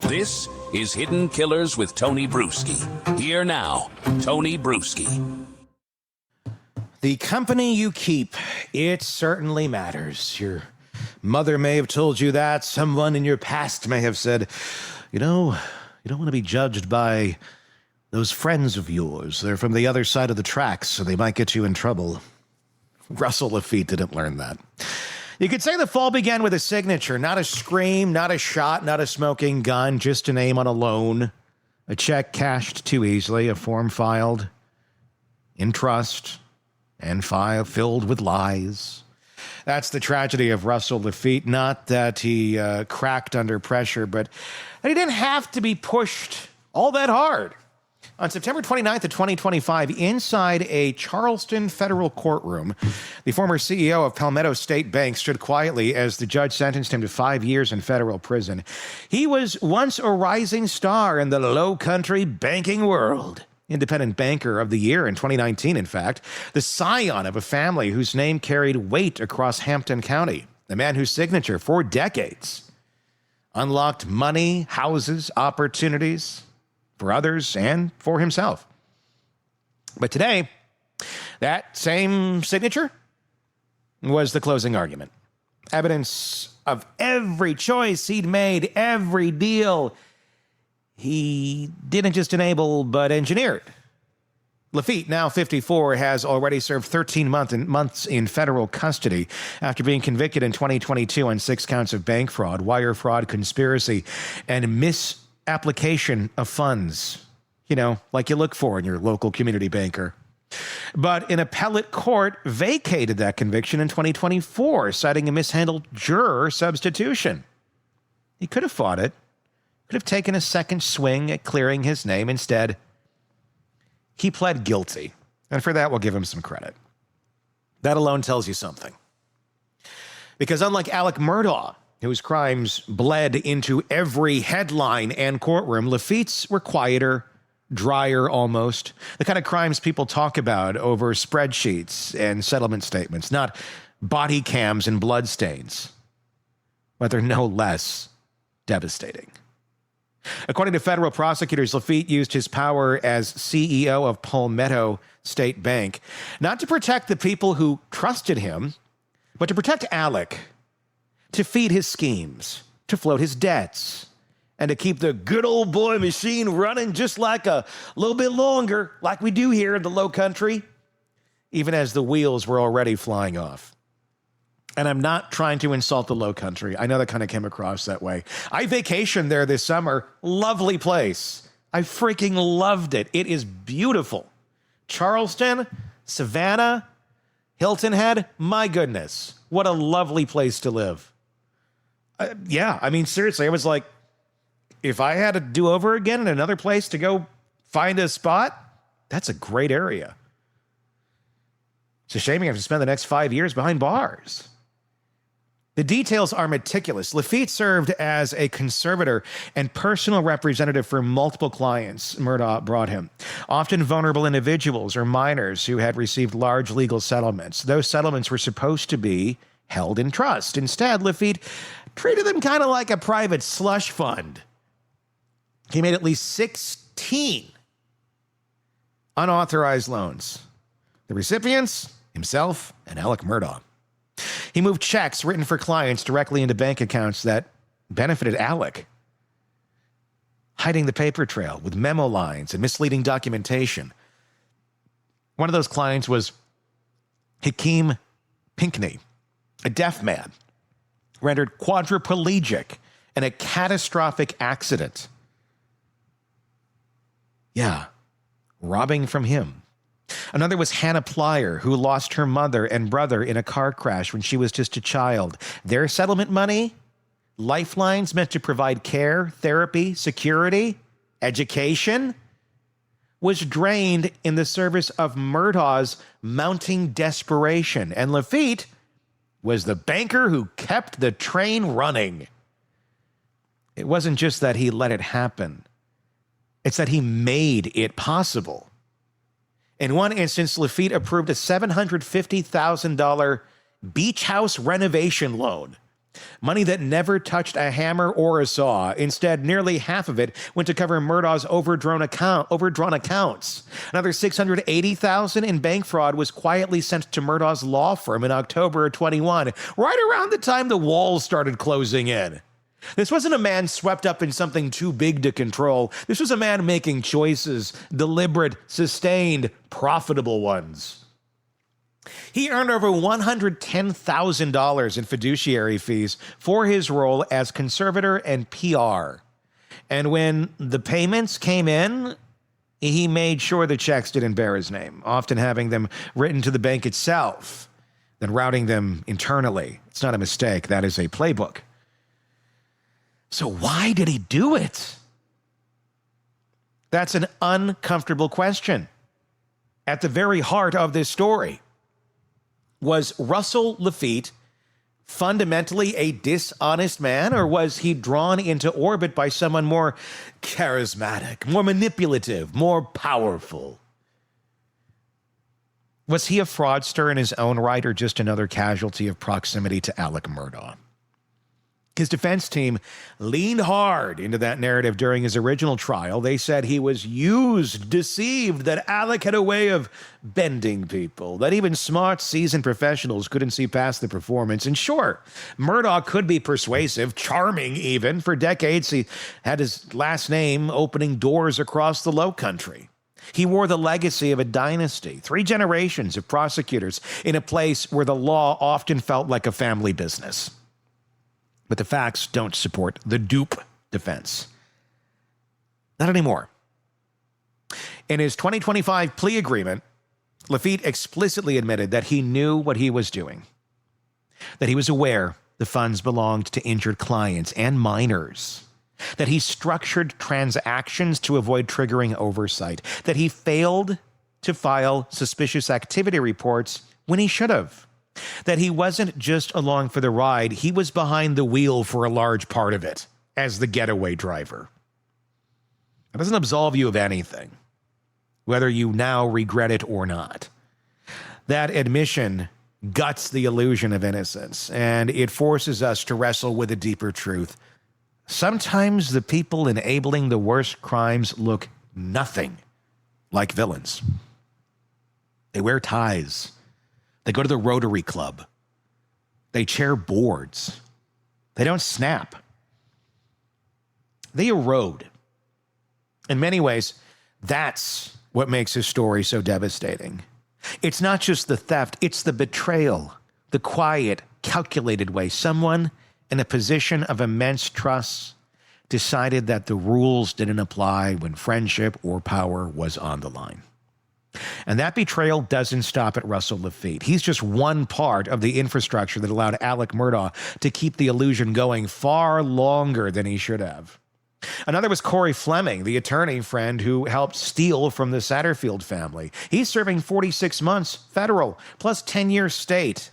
This is Hidden Killers with Tony Bruschi. Here now, Tony Bruschi. The company you keep, it certainly matters. Your mother may have told you that. Someone in your past may have said, you don't want to be judged by those friends of yours. They're from the other side of the tracks, so they might get you in trouble. Russell Laffitte didn't learn that. You could say the fall began with a signature, not a scream, not a shot, not a smoking gun, just a name on a loan, a check cashed too easily, a form filed in trust, and file filled with lies. That's the tragedy of Russell Laffitte. Not that he cracked under pressure, but that he didn't have to be pushed all that hard. On September 29th of 2025, inside a Charleston federal courtroom, the former CEO of Palmetto State Bank stood quietly as the judge sentenced him to 5 years in federal prison. He was once a rising star in the low-country banking world. Independent Banker of the Year in 2019, in fact. The scion of a family whose name carried weight across Hampton County. The man whose signature, for decades, unlocked money, houses, opportunities for others and for himself. But today, that same signature was the closing argument. Evidence of every choice he'd made, every deal he didn't just enable, but engineered. Laffitte, now 54, has already served 13 months in federal custody after being convicted in 2022 on 6 counts of bank fraud, wire fraud, conspiracy, and misapplication of funds. You know, like you look for in your local community banker. But an appellate court vacated that conviction in 2024, citing a mishandled juror substitution. He could have fought it. Could have taken a second swing at clearing his name. Instead, he pled guilty. And for that, we'll give him some credit. That alone tells you something. Because unlike Alec Murdaugh, whose crimes bled into every headline and courtroom, Laffitte's were quieter, drier almost. The kind of crimes people talk about over spreadsheets and settlement statements, not body cams and bloodstains. But they're no less devastating. According to federal prosecutors, Laffitte used his power as CEO of Palmetto State Bank not to protect the people who trusted him, but to protect Alec, to feed his schemes, to float his debts, and to keep the good old boy machine running just like a little bit longer, like we do here in the low country, even as the wheels were already flying off. And I'm not trying to insult the low country. I know that kind of came across that way. I vacationed there this summer. Lovely place. I freaking loved it. It is beautiful. Charleston, Savannah, Hilton Head. My goodness. What a lovely place to live. Yeah, I mean, seriously, I was like, if I had to do over again in another place to go find a spot, that's a great area. It's a shame you have to spend the next 5 years behind bars. The details are meticulous. Laffitte served as a conservator and personal representative for multiple clients Murdaugh brought him, often vulnerable individuals or minors who had received large legal settlements. Those settlements were supposed to be held in trust. Instead, Laffitte treated them kind of like a private slush fund. He made at least 16 unauthorized loans. The recipients, himself and Alec Murdaugh. He moved checks written for clients directly into bank accounts that benefited Alec, hiding the paper trail with memo lines and misleading documentation. One of those clients was Hakeem Pinkney, a deaf man, rendered quadriplegic in a catastrophic accident. Yeah, robbing from him. Another was Hannah Plyer, who lost her mother and brother in a car crash when she was just a child. Their settlement money, lifelines meant to provide care, therapy, security, education, was drained in the service of Murdaugh's mounting desperation. And Laffitte was the banker who kept the train running. It wasn't just that he let it happen. It's that he made it possible. In one instance, Laffitte approved a $750,000 beach house renovation loan Money that never touched a hammer or a saw. Instead, nearly half of it went to cover Murdaugh's overdrawn accounts. Another $680,000 in bank fraud was quietly sent to Murdaugh's law firm in October of 21, right around the time the walls started closing in. This wasn't a man swept up in something too big to control. This was a man making choices, deliberate, sustained, profitable ones. He earned over $110,000 in fiduciary fees for his role as conservator and PR. And when the payments came in, he made sure the checks didn't bear his name, often having them written to the bank itself, then routing them internally. It's not a mistake. That is a playbook. So why did he do it? That's an uncomfortable question. At the very heart of this story, was Russell Laffitte fundamentally a dishonest man, or was he drawn into orbit by someone more charismatic, more manipulative, more powerful? Was he a fraudster in his own right, or just another casualty of proximity to Alec Murdaugh? His defense team leaned hard into that narrative during his original trial. They said he was used, deceived, that Alec had a way of bending people, that even smart, seasoned professionals couldn't see past the performance. And sure, Murdaugh could be persuasive, charming even. For decades, he had his last name opening doors across the Low Country. He wore the legacy of a dynasty, 3 generations of prosecutors in a place where the law often felt like a family business. But the facts don't support the dupe defense. Not anymore. In his 2025 plea agreement, Laffitte explicitly admitted that he knew what he was doing, that he was aware the funds belonged to injured clients and minors, that he structured transactions to avoid triggering oversight, that he failed to file suspicious activity reports when he should have, that he wasn't just along for the ride, he was behind the wheel for a large part of it as the getaway driver. It doesn't absolve you of anything, whether you now regret it or not. That admission guts the illusion of innocence, and it forces us to wrestle with a deeper truth. Sometimes the people enabling the worst crimes look nothing like villains. They wear ties. They go to the Rotary Club. They chair boards. They don't snap. They erode. In many ways, that's what makes his story so devastating. It's not just the theft, it's the betrayal, the quiet, calculated way someone in a position of immense trust decided that the rules didn't apply when friendship or power was on the line. And that betrayal doesn't stop at Russell Laffitte. He's just one part of the infrastructure that allowed Alec Murdaugh to keep the illusion going far longer than he should have. Another was Corey Fleming, the attorney friend who helped steal from the Satterfield family. He's serving 46 months federal, plus 10 years state.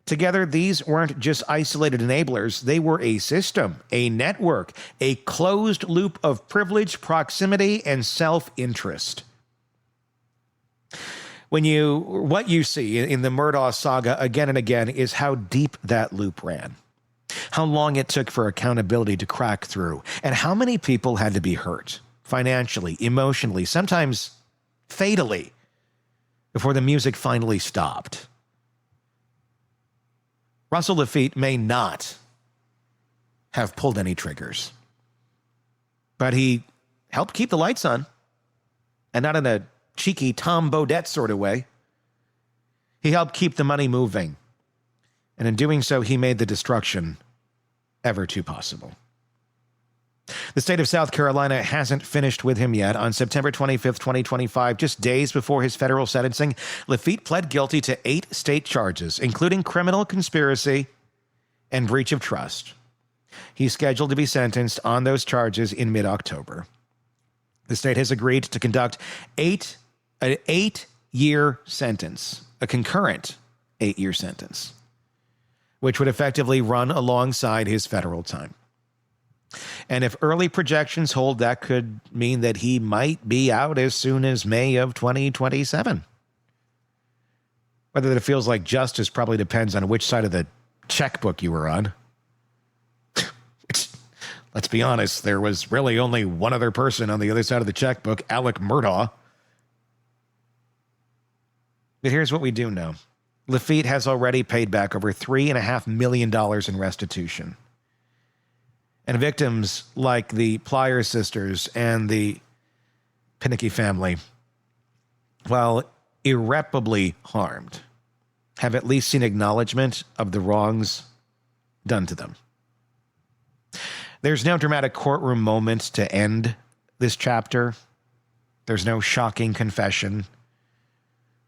Together, these weren't just isolated enablers. They were a system, a network, a closed loop of privilege, proximity, and self-interest. What you see in the Murdaugh saga again and again is how deep that loop ran, how long it took for accountability to crack through, and how many people had to be hurt financially, emotionally, sometimes fatally, before the music finally stopped. Russell Laffitte may not have pulled any triggers, but he helped keep the lights on, and not in a cheeky Tom Bodette sort of way. He helped keep the money moving, and in doing so, he made the destruction ever too possible. The state of South Carolina hasn't finished with him yet. On September 25th, 2025, just days before his federal sentencing, Laffitte pled guilty to 8 state charges, including criminal conspiracy and breach of trust. He's scheduled to be sentenced on those charges in mid-October. The state has agreed to conduct an 8-year sentence, a concurrent 8-year sentence, which would effectively run alongside his federal time. And if early projections hold, that could mean that he might be out as soon as May of 2027. Whether that feels like justice probably depends on which side of the checkbook you were on. let's be honest, there was really only one other person on the other side of the checkbook, Alec Murdaugh. But here's what we do know. Lafitte has already paid back over $3.5 million in restitution. And victims like the Plyer sisters and the Pinnicky family, while irreparably harmed, have at least seen acknowledgement of the wrongs done to them. There's no dramatic courtroom moment to end this chapter. There's no shocking confession.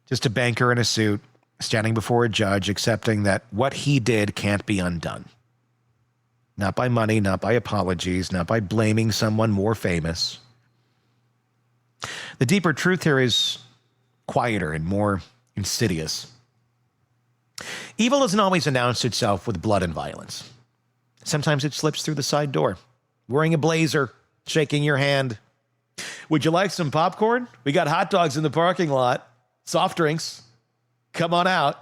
Just a banker in a suit standing before a judge accepting that what he did can't be undone. Not by money, not by apologies, not by blaming someone more famous. The deeper truth here is quieter and more insidious. Evil doesn't always announce itself with blood and violence. Sometimes it slips through the side door, wearing a blazer, shaking your hand. Would you like some popcorn? We got hot dogs in the parking lot, soft drinks. Come on out.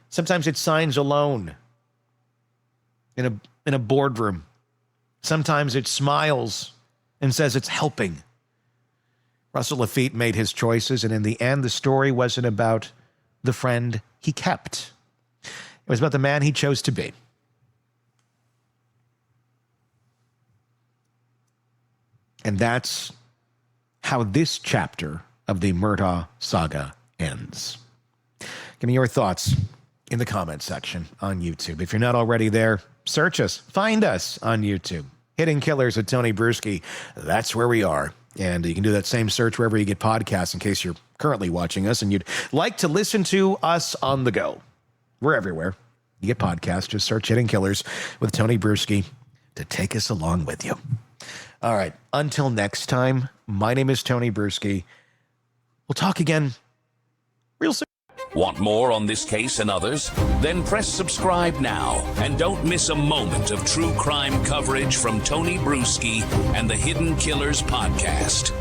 Sometimes it signs alone in a boardroom. Sometimes it smiles and says it's helping. Russell Lafitte made his choices, and in the end, the story wasn't about the friend he kept. It was about the man he chose to be. And that's how this chapter of the Murdaugh saga ends. Give me your thoughts in the comment section on YouTube. If you're not already there, search us, find us on YouTube. Hidden Killers with Tony Bruschi. That's where we are. And you can do that same search wherever you get podcasts in case you're currently watching us and you'd like to listen to us on the go. We're everywhere. You get podcasts, just search Hidden Killers with Tony Bruschi to take us along with you. All right, until next time, my name is Tony Bruschi. We'll talk again real soon. Want more on this case and others? Then press subscribe now and don't miss a moment of true crime coverage from Tony Bruschi and the Hidden Killers podcast.